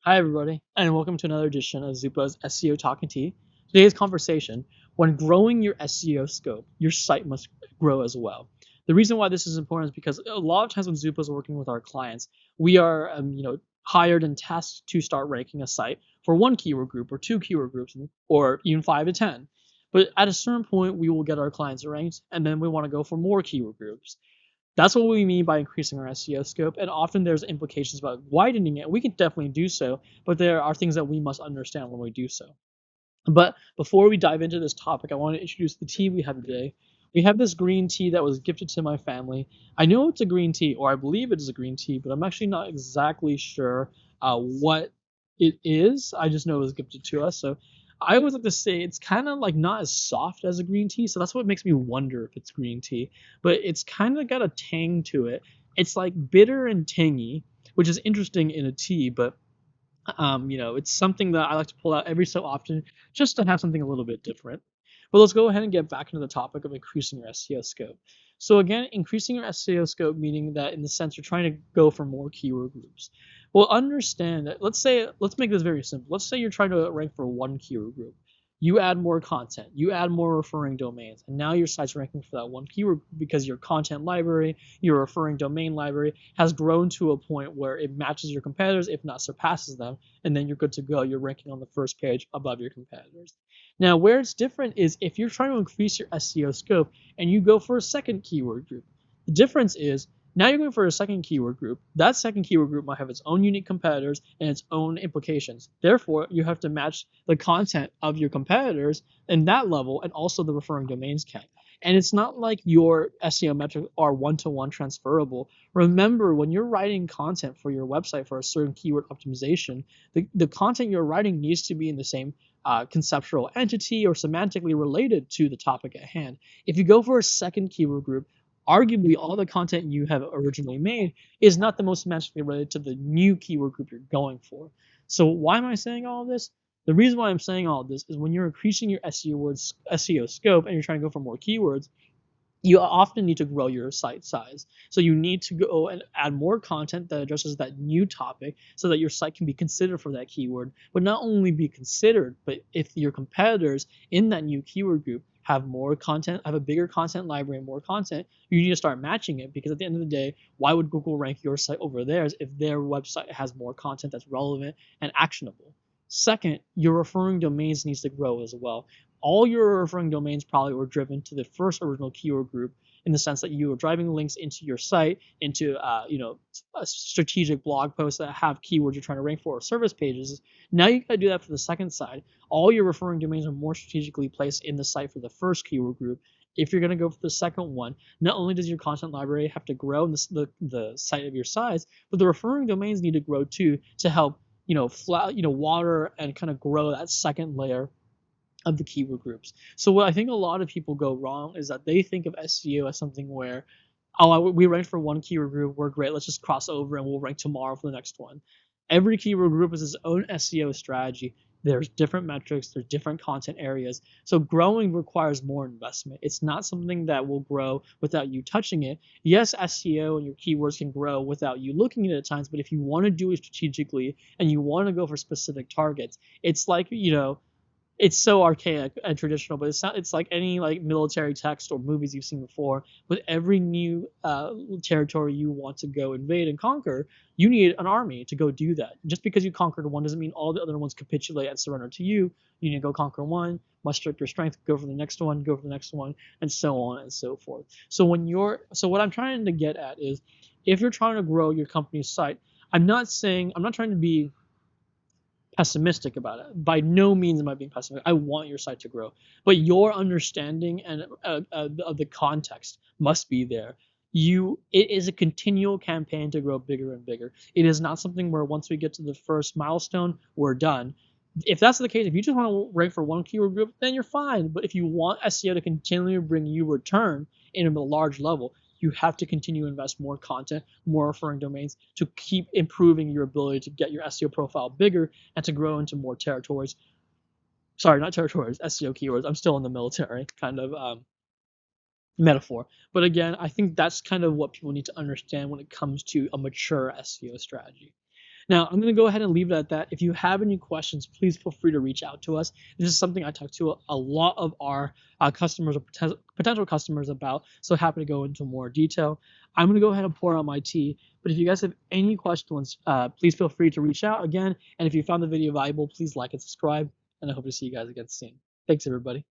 Hi, everybody, and welcome to another edition of Zupa's SEO Talking Tea. Today's conversation: when growing your SEO scope, your site must grow as well. The reason why this is important is because a lot of times when Zupa is working with our clients, we are, hired and tasked to start ranking a site for one keyword group or two keyword groups, or even 5 to 10. But at a certain point, we will get our clients ranked, and then we want to go for more keyword groups. That's what we mean by increasing our SEO scope, and often there's implications about widening it. We can definitely do so, but there are things that we must understand when we do so. But before we dive into this topic, I want to introduce the tea we have today. We have this green tea that was gifted to my family. I know it's a green tea, or I believe it is a green tea, but I'm actually not exactly sure what it is. I just know it was gifted to us. So I always like to say it's kind of like not as soft as a green tea. So that's what makes me wonder if it's green tea. But it's kind of got a tang to it. It's like bitter and tangy, which is interesting in a tea, but it's something that I like to pull out every so often just to have something a little bit different. But let's go ahead and get back into the topic of increasing your SEO scope. So again, increasing your SEO scope meaning that in the sense you're trying to go for more keyword groups. Well, understand that let's make this very simple. Let's say you're trying to rank for one keyword group. You add more content, you add more referring domains, and now your site's ranking for that one keyword because your content library, your referring domain library has grown to a point where it matches your competitors, if not surpasses them, and then you're good to go. You're ranking on the first page above your competitors. Now, where it's different is if you're trying to increase your SEO scope and you go for a second keyword group. The difference is now you're going for a second keyword group. That second keyword group might have its own unique competitors and its own implications. Therefore, you have to match the content of your competitors in that level and also the referring domains count. And it's not like your SEO metrics are one-to-one transferable. Remember, when you're writing content for your website for a certain keyword optimization, the content you're writing needs to be in the same conceptual entity or semantically related to the topic at hand. If you go for a second keyword group, arguably all the content you have originally made is not the most semantically related to the new keyword group you're going for. So why am I saying all of this? The reason why I'm saying all of this is when you're increasing your SEO scope and you're trying to go for more keywords, you often need to grow your site size. So you need to go and add more content that addresses that new topic so that your site can be considered for that keyword. But not only be considered, but if your competitors in that new keyword group have more content, have a bigger content library and more content, you need to start matching it because at the end of the day, why would Google rank your site over theirs if their website has more content that's relevant and actionable? Second, your referring domains needs to grow as well. All your referring domains probably were driven to the first original keyword group in the sense that you were driving links into your site, into a strategic blog posts that have keywords you're trying to rank for, or service pages. Now you got to do that for the second side. All your referring domains are more strategically placed in the site for the first keyword group. If you're going to go for the second one, not only does your content library have to grow in the site of your size, but the referring domains need to grow too to help water and kind of grow that second layer of the keyword groups. So what I think a lot of people go wrong is that they think of SEO as something where, oh, we ranked for one keyword group, we're great, let's just cross over and we'll rank tomorrow for the next one. Every keyword group has its own SEO strategy. There's different metrics, there's different content areas. So growing requires more investment. It's not something that will grow without you touching it. Yes, SEO and your keywords can grow without you looking at it at times, but if you want to do it strategically and you want to go for specific targets, it's like, it's so archaic and traditional, but it's like any like military text or movies you've seen before. With every new territory you want to go invade and conquer, you need an army to go do that. Just because you conquered one doesn't mean all the other ones capitulate and surrender to you. You need to go conquer one, muster up your strength, go for the next one, go for the next one, and so on and so forth. So what I'm trying to get at is, if you're trying to grow your company's site, I'm not trying to be pessimistic about it. By no means am I being pessimistic. I want your site to grow, but your understanding and of the context must be there. It is a continual campaign to grow bigger and bigger. It is not something where once we get to the first milestone, we're done. If that's the case, if you just want to rank for one keyword group, then you're fine. But if you want SEO to continually bring you return in a large level, you have to continue to invest more content, more referring domains to keep improving your ability to get your SEO profile bigger and to grow into more territories. Sorry, not territories, SEO keywords. I'm still in the military kind of metaphor. But again, I think that's kind of what people need to understand when it comes to a mature SEO strategy. Now, I'm going to go ahead and leave it at that. If you have any questions, please feel free to reach out to us. This is something I talk to a lot of our customers or potential customers about, so happy to go into more detail. I'm going to go ahead and pour out my tea, but if you guys have any questions, please feel free to reach out again. And if you found the video valuable, please like and subscribe, and I hope to see you guys again soon. Thanks, everybody.